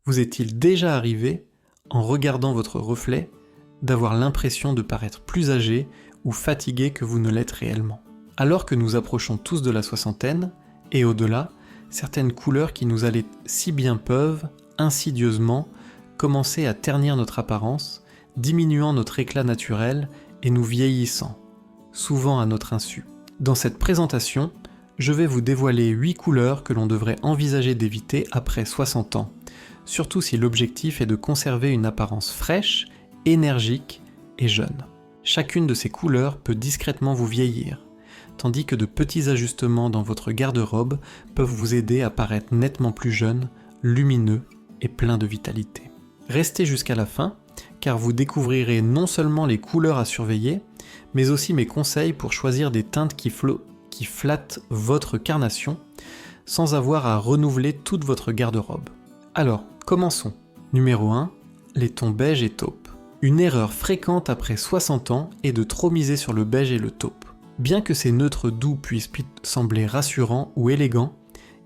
Vous est-il déjà arrivé, en regardant votre reflet, d'avoir l'impression de paraître plus âgé ou fatigué que vous ne l'êtes réellement? Alors que nous approchons tous de la soixantaine, et au-delà, certaines couleurs qui nous allaient si bien peuvent, insidieusement, commencer à ternir notre apparence, diminuant notre éclat naturel et nous vieillissant, souvent à notre insu. Dans cette présentation, je vais vous dévoiler 8 couleurs que l'on devrait envisager d'éviter après 60 ans, surtout si l'objectif est de conserver une apparence fraîche, énergique et jeune. Chacune de ces couleurs peut discrètement vous vieillir, tandis que de petits ajustements dans votre garde-robe peuvent vous aider à paraître nettement plus jeune, lumineux et plein de vitalité. Restez jusqu'à la fin, car vous découvrirez non seulement les couleurs à surveiller, mais aussi mes conseils pour choisir des teintes qui flattent votre carnation, sans avoir à renouveler toute votre garde-robe. Alors, commençons. Numéro 1, les tons beige et taupe. Une erreur fréquente après 60 ans est de trop miser sur le beige et le taupe. Bien que ces neutres doux puissent sembler rassurants ou élégants,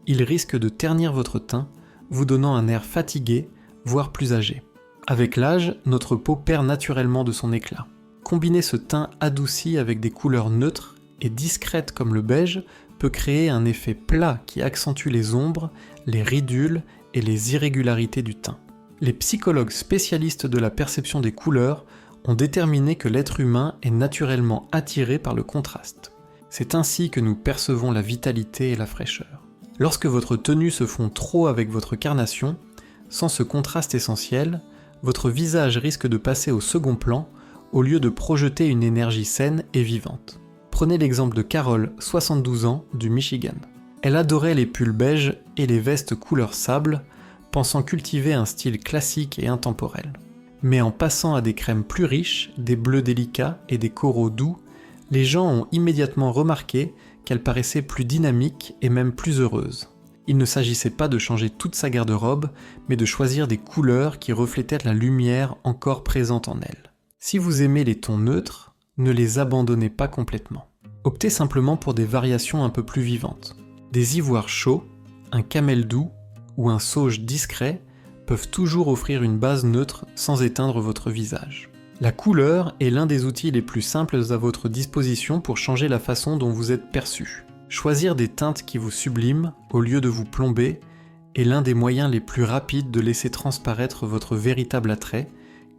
ils risquent de ternir votre teint, vous donnant un air fatigué, voire plus âgé. Avec l'âge, notre peau perd naturellement de son éclat. Combiner ce teint adouci avec des couleurs neutres et discrètes comme le beige peut créer un effet plat qui accentue les ombres, les ridules et les irrégularités du teint. Les psychologues spécialistes de la perception des couleurs ont déterminé que l'être humain est naturellement attiré par le contraste. C'est ainsi que nous percevons la vitalité et la fraîcheur. Lorsque votre tenue se fond trop avec votre carnation, sans ce contraste essentiel, votre visage risque de passer au second plan au lieu de projeter une énergie saine et vivante. Prenez l'exemple de Carole, 72 ans, du Michigan. Elle adorait les pulls beiges et les vestes couleur sable, pensant cultiver un style classique et intemporel. Mais en passant à des crèmes plus riches, des bleus délicats et des coraux doux, les gens ont immédiatement remarqué qu'elle paraissait plus dynamique et même plus heureuse. Il ne s'agissait pas de changer toute sa garde-robe, mais de choisir des couleurs qui reflétaient la lumière encore présente en elle. Si vous aimez les tons neutres, ne les abandonnez pas complètement. Optez simplement pour des variations un peu plus vivantes. Des ivoires chauds, un camel doux ou un sauge discret peuvent toujours offrir une base neutre sans éteindre votre visage. La couleur est l'un des outils les plus simples à votre disposition pour changer la façon dont vous êtes perçu. Choisir des teintes qui vous subliment au lieu de vous plomber est l'un des moyens les plus rapides de laisser transparaître votre véritable attrait,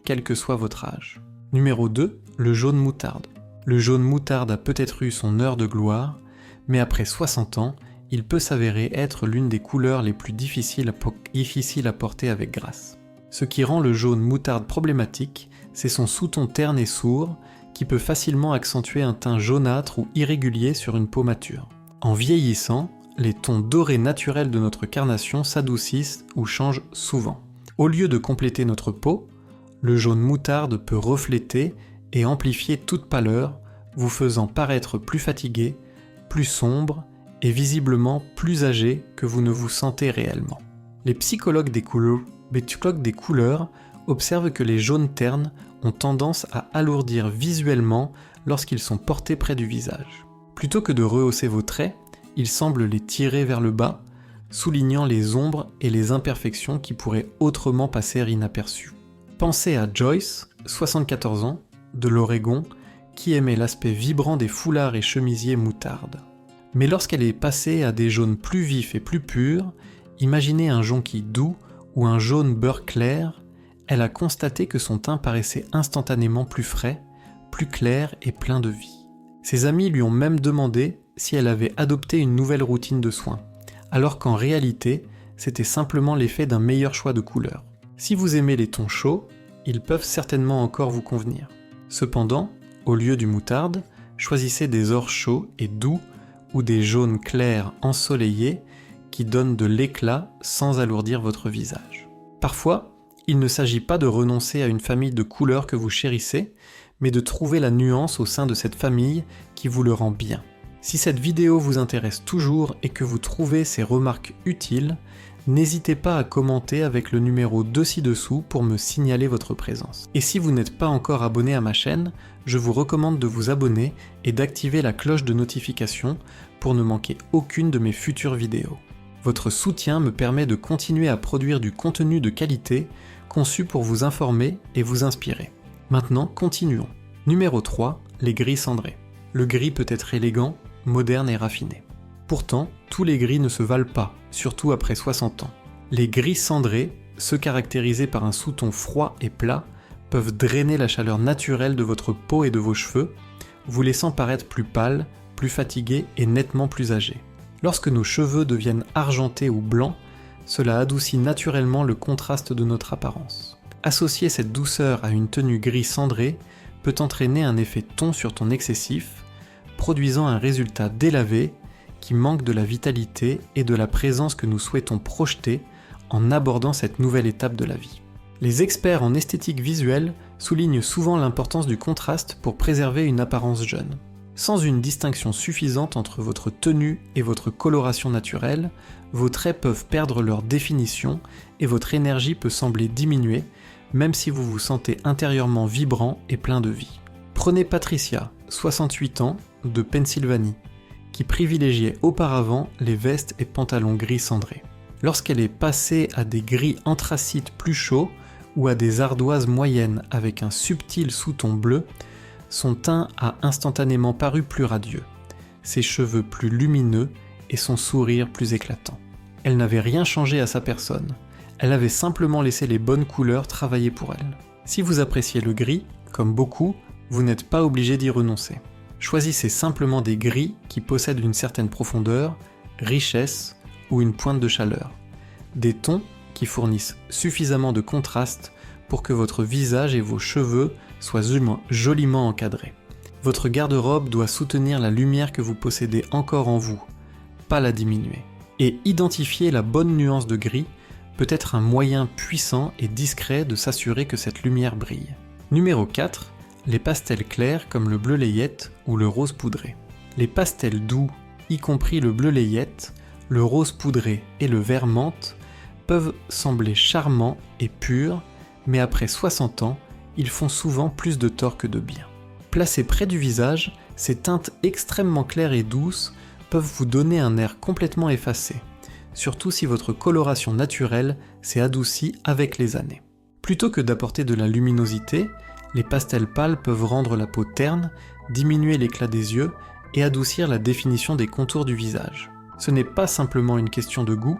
quel que soit votre âge. Numéro 2, le jaune moutarde. Le jaune moutarde a peut-être eu son heure de gloire, mais après 60 ans, il peut s'avérer être l'une des couleurs les plus difficiles à porter avec grâce. Ce qui rend le jaune moutarde problématique, c'est son sous-ton terne et sourd, qui peut facilement accentuer un teint jaunâtre ou irrégulier sur une peau mature. En vieillissant, les tons dorés naturels de notre carnation s'adoucissent ou changent souvent. Au lieu de compléter notre peau, le jaune moutarde peut refléter et amplifier toute pâleur, vous faisant paraître plus fatigué, plus sombre et visiblement plus âgé que vous ne vous sentez réellement. Les psychologues des couleurs observent que les jaunes ternes ont tendance à alourdir visuellement lorsqu'ils sont portés près du visage. Plutôt que de rehausser vos traits, ils semblent les tirer vers le bas, soulignant les ombres et les imperfections qui pourraient autrement passer inaperçues. Pensez à Joyce, 74 ans, de l'Oregon, qui aimait l'aspect vibrant des foulards et chemisiers moutarde. Mais lorsqu'elle est passée à des jaunes plus vifs et plus purs, imaginez un jonquille doux ou un jaune beurre clair, elle a constaté que son teint paraissait instantanément plus frais, plus clair et plein de vie. Ses amis lui ont même demandé si elle avait adopté une nouvelle routine de soins, alors qu'en réalité, c'était simplement l'effet d'un meilleur choix de couleurs. Si vous aimez les tons chauds, ils peuvent certainement encore vous convenir. Cependant, au lieu du moutarde, choisissez des ors chauds et doux ou des jaunes clairs ensoleillés qui donnent de l'éclat sans alourdir votre visage. Parfois, il ne s'agit pas de renoncer à une famille de couleurs que vous chérissez, mais de trouver la nuance au sein de cette famille qui vous le rend bien. Si cette vidéo vous intéresse toujours et que vous trouvez ces remarques utiles, n'hésitez pas à commenter avec le numéro 2 ci-dessous pour me signaler votre présence. Et si vous n'êtes pas encore abonné à ma chaîne, je vous recommande de vous abonner et d'activer la cloche de notification pour ne manquer aucune de mes futures vidéos. Votre soutien me permet de continuer à produire du contenu de qualité conçu pour vous informer et vous inspirer. Maintenant, continuons. Numéro 3, les gris cendrés. Le gris peut être élégant, moderne et raffiné. Pourtant, tous les gris ne se valent pas, surtout après 60 ans. Les gris cendrés, ceux caractérisés par un sous-ton froid et plat, peuvent drainer la chaleur naturelle de votre peau et de vos cheveux, vous laissant paraître plus pâle, plus fatigué et nettement plus âgé. Lorsque nos cheveux deviennent argentés ou blancs, cela adoucit naturellement le contraste de notre apparence. Associer cette douceur à une tenue gris cendré peut entraîner un effet ton sur ton excessif, produisant un résultat délavé qui manque de la vitalité et de la présence que nous souhaitons projeter en abordant cette nouvelle étape de la vie. Les experts en esthétique visuelle soulignent souvent l'importance du contraste pour préserver une apparence jeune. Sans une distinction suffisante entre votre tenue et votre coloration naturelle, vos traits peuvent perdre leur définition et votre énergie peut sembler diminuer, même si vous vous sentez intérieurement vibrant et plein de vie. Prenez Patricia, 68 ans, de Pennsylvanie, qui privilégiait auparavant les vestes et pantalons gris cendrés. Lorsqu'elle est passée à des gris anthracite plus chauds ou à des ardoises moyennes avec un subtil sous-ton bleu, son teint a instantanément paru plus radieux, ses cheveux plus lumineux et son sourire plus éclatant. Elle n'avait rien changé à sa personne, elle avait simplement laissé les bonnes couleurs travailler pour elle. Si vous appréciez le gris, comme beaucoup, vous n'êtes pas obligé d'y renoncer. Choisissez simplement des gris qui possèdent une certaine profondeur, richesse ou une pointe de chaleur. Des tons qui fournissent suffisamment de contraste pour que votre visage et vos cheveux soient joliment encadrés. Votre garde-robe doit soutenir la lumière que vous possédez encore en vous, pas la diminuer. Et identifier la bonne nuance de gris peut être un moyen puissant et discret de s'assurer que cette lumière brille. Numéro 4. Les pastels clairs comme le bleu layette ou le rose poudré. Les pastels doux, y compris le bleu layette, le rose poudré et le vert menthe, peuvent sembler charmants et purs, mais après 60 ans, ils font souvent plus de tort que de bien. Placés près du visage, ces teintes extrêmement claires et douces peuvent vous donner un air complètement effacé, surtout si votre coloration naturelle s'est adoucie avec les années. Plutôt que d'apporter de la luminosité, les pastels pâles peuvent rendre la peau terne, diminuer l'éclat des yeux et adoucir la définition des contours du visage. Ce n'est pas simplement une question de goût,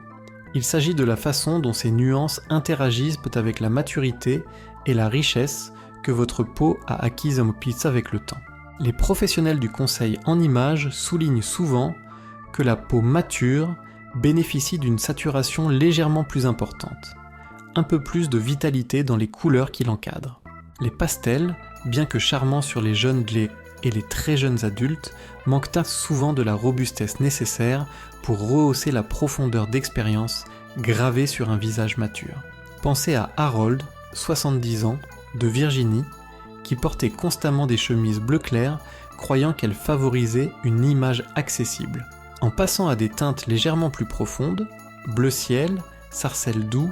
il s'agit de la façon dont ces nuances interagissent avec la maturité et la richesse que votre peau a acquise avec le temps. Les professionnels du conseil en images soulignent souvent que la peau mature bénéficie d'une saturation légèrement plus importante, un peu plus de vitalité dans les couleurs qui l'encadrent. Les pastels, bien que charmants sur les jeunes et les très jeunes adultes, manquent souvent de la robustesse nécessaire pour rehausser la profondeur d'expérience gravée sur un visage mature. Pensez à Harold, 70 ans, de Virginie, qui portait constamment des chemises bleu clair, croyant qu'elles favorisaient une image accessible. En passant à des teintes légèrement plus profondes, bleu ciel, sarcelle doux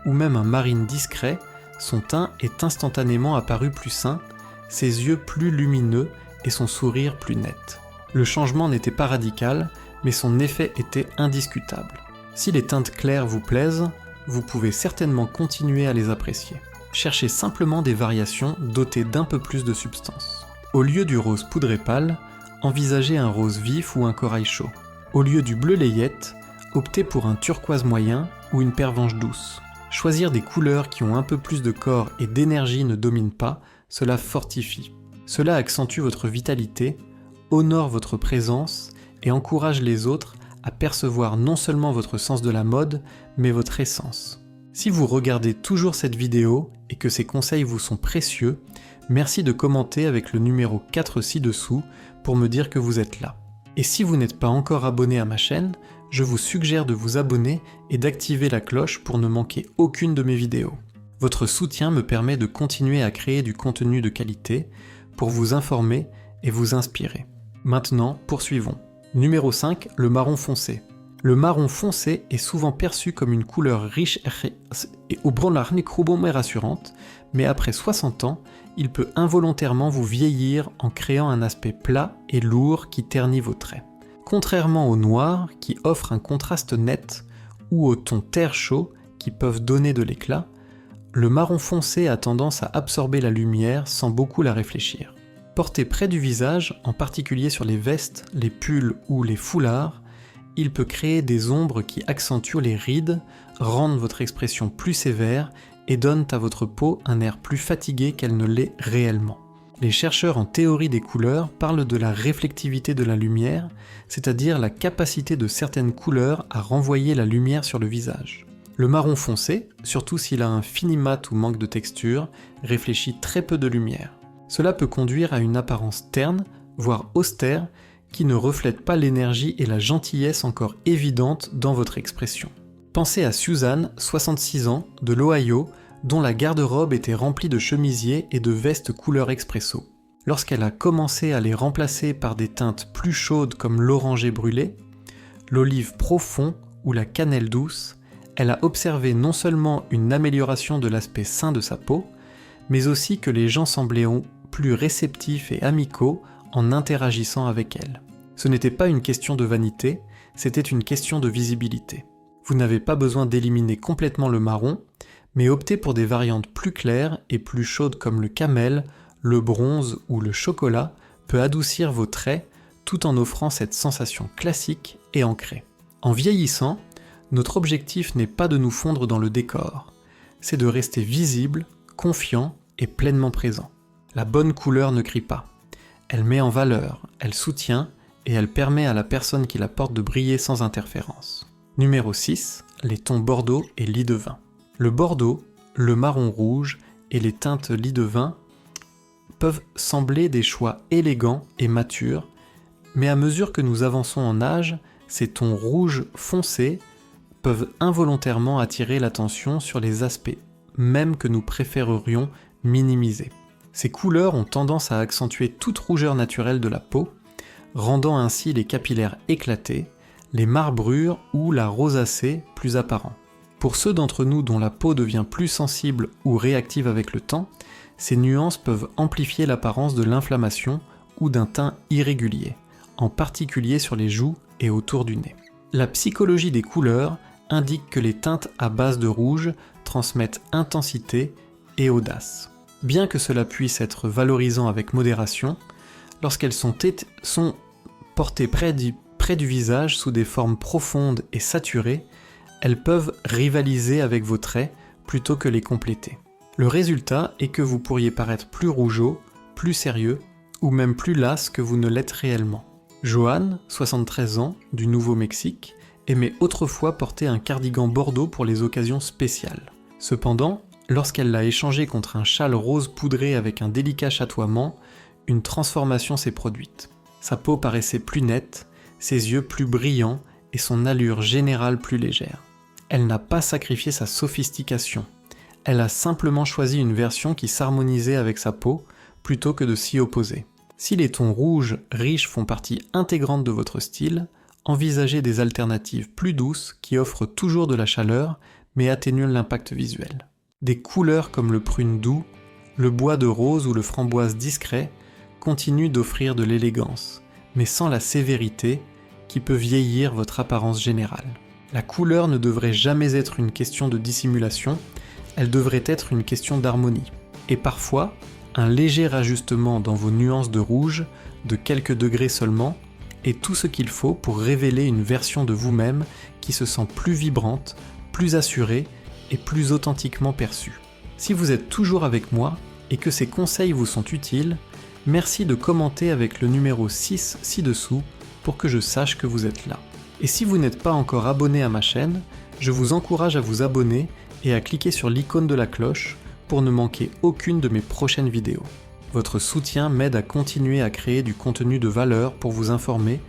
ou même un marine discret, son teint est instantanément apparu plus sain, ses yeux plus lumineux et son sourire plus net. Le changement n'était pas radical, mais son effet était indiscutable. Si les teintes claires vous plaisent, vous pouvez certainement continuer à les apprécier. Cherchez simplement des variations dotées d'un peu plus de substance. Au lieu du rose poudré pâle, envisagez un rose vif ou un corail chaud. Au lieu du bleu layette, optez pour un turquoise moyen ou une pervenche douce. Choisir des couleurs qui ont un peu plus de corps et d'énergie ne domine pas, cela fortifie. Cela accentue votre vitalité, honore votre présence et encourage les autres à percevoir non seulement votre sens de la mode, mais votre essence. Si vous regardez toujours cette vidéo et que ces conseils vous sont précieux, merci de commenter avec le numéro 4 ci-dessous pour me dire que vous êtes là. Et si vous n'êtes pas encore abonné à ma chaîne, je vous suggère de vous abonner et d'activer la cloche pour ne manquer aucune de mes vidéos. Votre soutien me permet de continuer à créer du contenu de qualité pour vous informer et vous inspirer. Maintenant, poursuivons. Numéro 5, le marron foncé. Le marron foncé est souvent perçu comme une couleur riche et rassurante, mais après 60 ans, il peut involontairement vous vieillir en créant un aspect plat et lourd qui ternit vos traits. Contrairement au noir, qui offre un contraste net, ou aux tons terre chaud qui peuvent donner de l'éclat, le marron foncé a tendance à absorber la lumière sans beaucoup la réfléchir. Porté près du visage, en particulier sur les vestes, les pulls ou les foulards, il peut créer des ombres qui accentuent les rides, rendent votre expression plus sévère et donnent à votre peau un air plus fatigué qu'elle ne l'est réellement. Les chercheurs en théorie des couleurs parlent de la réflectivité de la lumière, c'est-à-dire la capacité de certaines couleurs à renvoyer la lumière sur le visage. Le marron foncé, surtout s'il a un fini mat ou manque de texture, réfléchit très peu de lumière. Cela peut conduire à une apparence terne, voire austère, qui ne reflète pas l'énergie et la gentillesse encore évidentes dans votre expression. Pensez à Suzanne, 66 ans, de l'Ohio, dont la garde-robe était remplie de chemisiers et de vestes couleur expresso. Lorsqu'elle a commencé à les remplacer par des teintes plus chaudes comme l'oranger brûlé, l'olive profond ou la cannelle douce, elle a observé non seulement une amélioration de l'aspect sain de sa peau, mais aussi que les gens semblaient plus réceptifs et amicaux en interagissant avec elle. Ce n'était pas une question de vanité, c'était une question de visibilité. Vous n'avez pas besoin d'éliminer complètement le marron, mais optez pour des variantes plus claires et plus chaudes comme le camel, le bronze ou le chocolat peut adoucir vos traits tout en offrant cette sensation classique et ancrée. En vieillissant, notre objectif n'est pas de nous fondre dans le décor, c'est de rester visible, confiant et pleinement présent. La bonne couleur ne crie pas. Elle met en valeur, elle soutient et elle permet à la personne qui la porte de briller sans interférence. Numéro 6, les tons bordeaux et lit de vin. Le bordeaux, le marron rouge et les teintes lit de vin peuvent sembler des choix élégants et matures, mais à mesure que nous avançons en âge, ces tons rouges foncés peuvent involontairement attirer l'attention sur les aspects même que nous préférerions minimiser. Ces couleurs ont tendance à accentuer toute rougeur naturelle de la peau, rendant ainsi les capillaires éclatés, les marbrures ou la rosacée plus apparents. Pour ceux d'entre nous dont la peau devient plus sensible ou réactive avec le temps, ces nuances peuvent amplifier l'apparence de l'inflammation ou d'un teint irrégulier, en particulier sur les joues et autour du nez. La psychologie des couleurs indique que les teintes à base de rouge transmettent intensité et audace. Bien que cela puisse être valorisant avec modération, lorsqu'elles sont portées près du visage sous des formes profondes et saturées, elles peuvent rivaliser avec vos traits plutôt que les compléter. Le résultat est que vous pourriez paraître plus rougeau, plus sérieux ou même plus las que vous ne l'êtes réellement. Joanne, 73 ans, du Nouveau-Mexique, aimait autrefois porter un cardigan bordeaux pour les occasions spéciales. Cependant, lorsqu'elle l'a échangé contre un châle rose poudré avec un délicat chatoiement, une transformation s'est produite. Sa peau paraissait plus nette, ses yeux plus brillants et son allure générale plus légère. Elle n'a pas sacrifié sa sophistication. Elle a simplement choisi une version qui s'harmonisait avec sa peau plutôt que de s'y opposer. Si les tons rouges riches font partie intégrante de votre style, envisagez des alternatives plus douces qui offrent toujours de la chaleur mais atténuent l'impact visuel. Des couleurs comme le prune doux, le bois de rose ou le framboise discret continuent d'offrir de l'élégance, mais sans la sévérité qui peut vieillir votre apparence générale. La couleur ne devrait jamais être une question de dissimulation, elle devrait être une question d'harmonie. Et parfois, un léger ajustement dans vos nuances de rouge, de quelques degrés seulement, est tout ce qu'il faut pour révéler une version de vous-même qui se sent plus vibrante, plus assurée et plus authentiquement perçue. Si vous êtes toujours avec moi et que ces conseils vous sont utiles, merci de commenter avec le numéro 6 ci-dessous pour que je sache que vous êtes là. Et si vous n'êtes pas encore abonné à ma chaîne, je vous encourage à vous abonner et à cliquer sur l'icône de la cloche pour ne manquer aucune de mes prochaines vidéos. Votre soutien m'aide à continuer à créer du contenu de valeur pour vous informer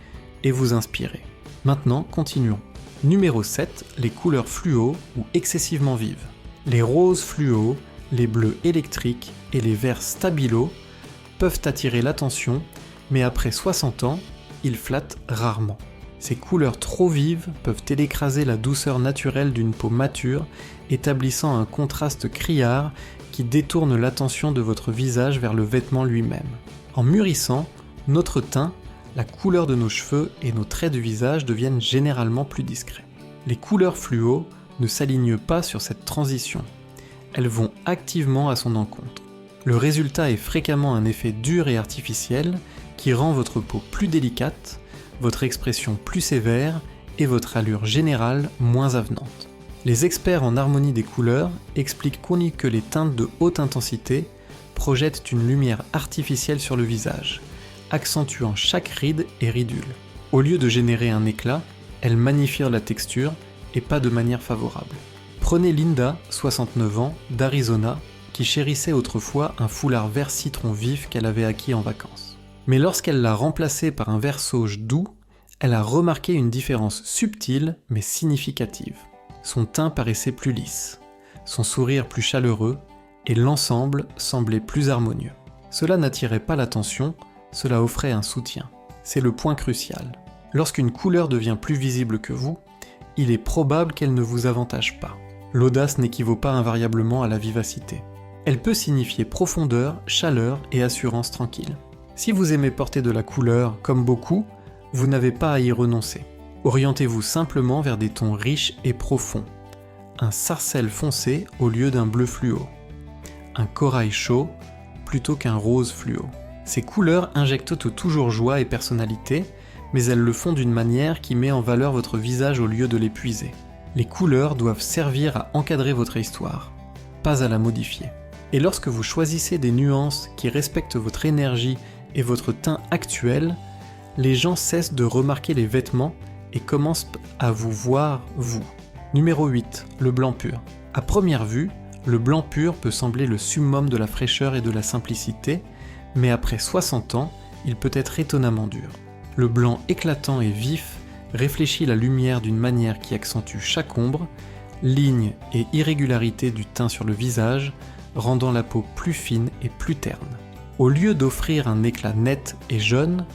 et vous inspirer. Maintenant, continuons. Numéro 7, les couleurs fluo ou excessivement vives. Les roses fluo, les bleus électriques et les verts stabilo peuvent attirer l'attention, mais après 60 ans, ils flattent rarement. Ces couleurs trop vives peuvent écraser la douceur naturelle d'une peau mature, établissant un contraste criard qui détourne l'attention de votre visage vers le vêtement lui-même. En mûrissant, notre teint, la couleur de nos cheveux et nos traits de visage deviennent généralement plus discrets. Les couleurs fluo ne s'alignent pas sur cette transition. Elles vont activement à son encontre. Le résultat est fréquemment un effet dur et artificiel qui rend votre peau plus délicate, votre expression plus sévère et votre allure générale moins avenante. Les experts en harmonie des couleurs expliquent que les teintes de haute intensité projettent une lumière artificielle sur le visage, accentuant chaque ride et ridule. Au lieu de générer un éclat, elles magnifient la texture et pas de manière favorable. Prenez Linda, 69 ans, d'Arizona, qui chérissait autrefois un foulard vert citron vif qu'elle avait acquis en vacances. Mais lorsqu'elle l'a remplacé par un vert sauge doux, elle a remarqué une différence subtile mais significative. Son teint paraissait plus lisse, son sourire plus chaleureux, et l'ensemble semblait plus harmonieux. Cela n'attirait pas l'attention, cela offrait un soutien. C'est le point crucial. Lorsqu'une couleur devient plus visible que vous, il est probable qu'elle ne vous avantage pas. L'audace n'équivaut pas invariablement à la vivacité. Elle peut signifier profondeur, chaleur et assurance tranquille. Si vous aimez porter de la couleur, comme beaucoup, vous n'avez pas à y renoncer. Orientez-vous simplement vers des tons riches et profonds. Un sarcelle foncé au lieu d'un bleu fluo. Un corail chaud plutôt qu'un rose fluo. Ces couleurs injectent toujours joie et personnalité, mais elles le font d'une manière qui met en valeur votre visage au lieu de l'épuiser. Les couleurs doivent servir à encadrer votre histoire, pas à la modifier. Et lorsque vous choisissez des nuances qui respectent votre énergie et votre teint actuel, les gens cessent de remarquer les vêtements et commencent à vous voir vous. Numéro 8. Le blanc pur. À première vue, le blanc pur peut sembler le summum de la fraîcheur et de la simplicité, mais après 60 ans, il peut être étonnamment dur. Le blanc éclatant et vif réfléchit la lumière d'une manière qui accentue chaque ombre, ligne et irrégularité du teint sur le visage, rendant la peau plus fine et plus terne. Au lieu d'offrir un éclat net et jaune,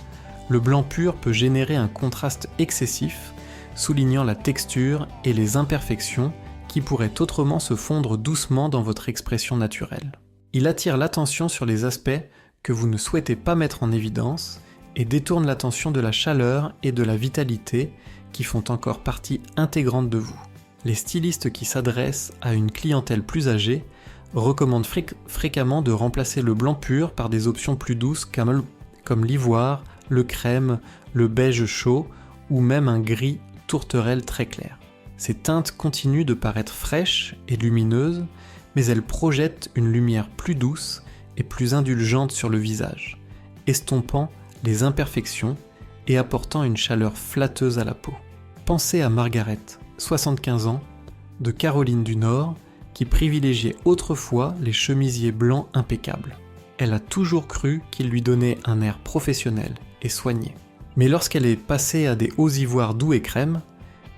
le blanc pur peut générer un contraste excessif, soulignant la texture et les imperfections qui pourraient autrement se fondre doucement dans votre expression naturelle. Il attire l'attention sur les aspects que vous ne souhaitez pas mettre en évidence et détourne l'attention de la chaleur et de la vitalité qui font encore partie intégrante de vous. Les stylistes qui s'adressent à une clientèle plus âgée recommandent fréquemment de remplacer le blanc pur par des options plus douces comme l'ivoire, le crème, le beige chaud ou même un gris tourterelle très clair. Ces teintes continuent de paraître fraîches et lumineuses, mais elles projettent une lumière plus douce et plus indulgente sur le visage, estompant les imperfections et apportant une chaleur flatteuse à la peau. Pensez à Margaret, 75 ans, de Caroline du Nord, qui privilégiait autrefois les chemisiers blancs impeccables. Elle a toujours cru qu'ils lui donnaient un air professionnel et soigné. Mais lorsqu'elle est passée à des hauts ivoires doux et crème,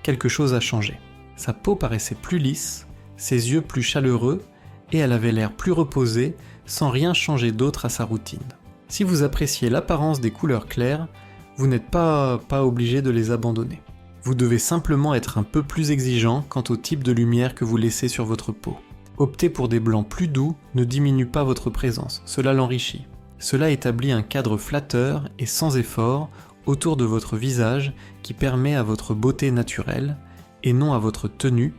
quelque chose a changé. Sa peau paraissait plus lisse, ses yeux plus chaleureux, et elle avait l'air plus reposée, sans rien changer d'autre à sa routine. Si vous appréciez l'apparence des couleurs claires, vous n'êtes pas obligé de les abandonner. Vous devez simplement être un peu plus exigeant quant au type de lumière que vous laissez sur votre peau. Opter pour des blancs plus doux ne diminue pas votre présence, cela l'enrichit. Cela établit un cadre flatteur et sans effort autour de votre visage qui permet à votre beauté naturelle, et non à votre tenue,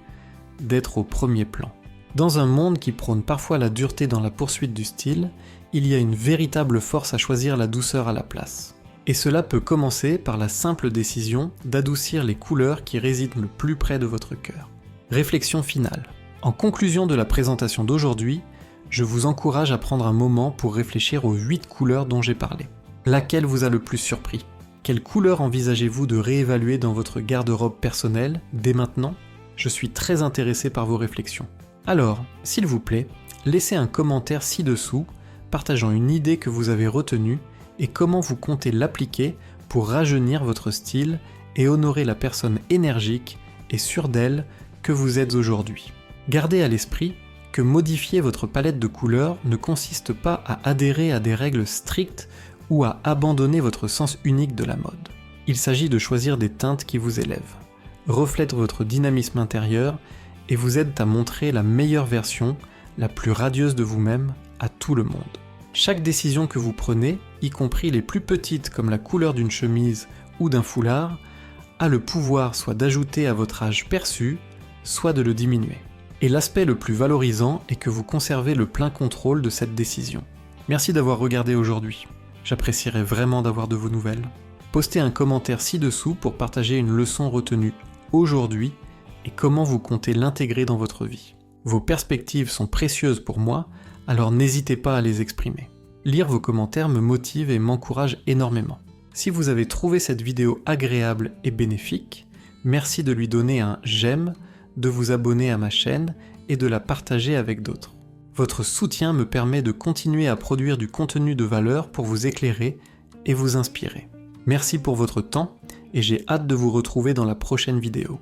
d'être au premier plan. Dans un monde qui prône parfois la dureté dans la poursuite du style, il y a une véritable force à choisir la douceur à la place. Et cela peut commencer par la simple décision d'adoucir les couleurs qui résident le plus près de votre cœur. Réflexion finale. En conclusion de la présentation d'aujourd'hui, je vous encourage à prendre un moment pour réfléchir aux 8 couleurs dont j'ai parlé. Laquelle vous a le plus surpris ? Quelle couleur envisagez-vous de réévaluer dans votre garde-robe personnelle dès maintenant ? Je suis très intéressé par vos réflexions. Alors, s'il vous plaît, laissez un commentaire ci-dessous, partageant une idée que vous avez retenue et comment vous comptez l'appliquer pour rajeunir votre style et honorer la personne énergique et sûre d'elle que vous êtes aujourd'hui. Gardez à l'esprit que modifier votre palette de couleurs ne consiste pas à adhérer à des règles strictes ou à abandonner votre sens unique de la mode. Il s'agit de choisir des teintes qui vous élèvent, reflètent votre dynamisme intérieur et vous aident à montrer la meilleure version, la plus radieuse de vous-même, à tout le monde. Chaque décision que vous prenez, y compris les plus petites comme la couleur d'une chemise ou d'un foulard, a le pouvoir soit d'ajouter à votre âge perçu, soit de le diminuer. Et l'aspect le plus valorisant est que vous conservez le plein contrôle de cette décision. Merci d'avoir regardé aujourd'hui. J'apprécierais vraiment d'avoir de vos nouvelles. Postez un commentaire ci-dessous pour partager une leçon retenue aujourd'hui et comment vous comptez l'intégrer dans votre vie. Vos perspectives sont précieuses pour moi, alors n'hésitez pas à les exprimer. Lire vos commentaires me motive et m'encourage énormément. Si vous avez trouvé cette vidéo agréable et bénéfique, merci de lui donner un j'aime, de vous abonner à ma chaîne et de la partager avec d'autres. Votre soutien me permet de continuer à produire du contenu de valeur pour vous éclairer et vous inspirer. Merci pour votre temps et j'ai hâte de vous retrouver dans la prochaine vidéo.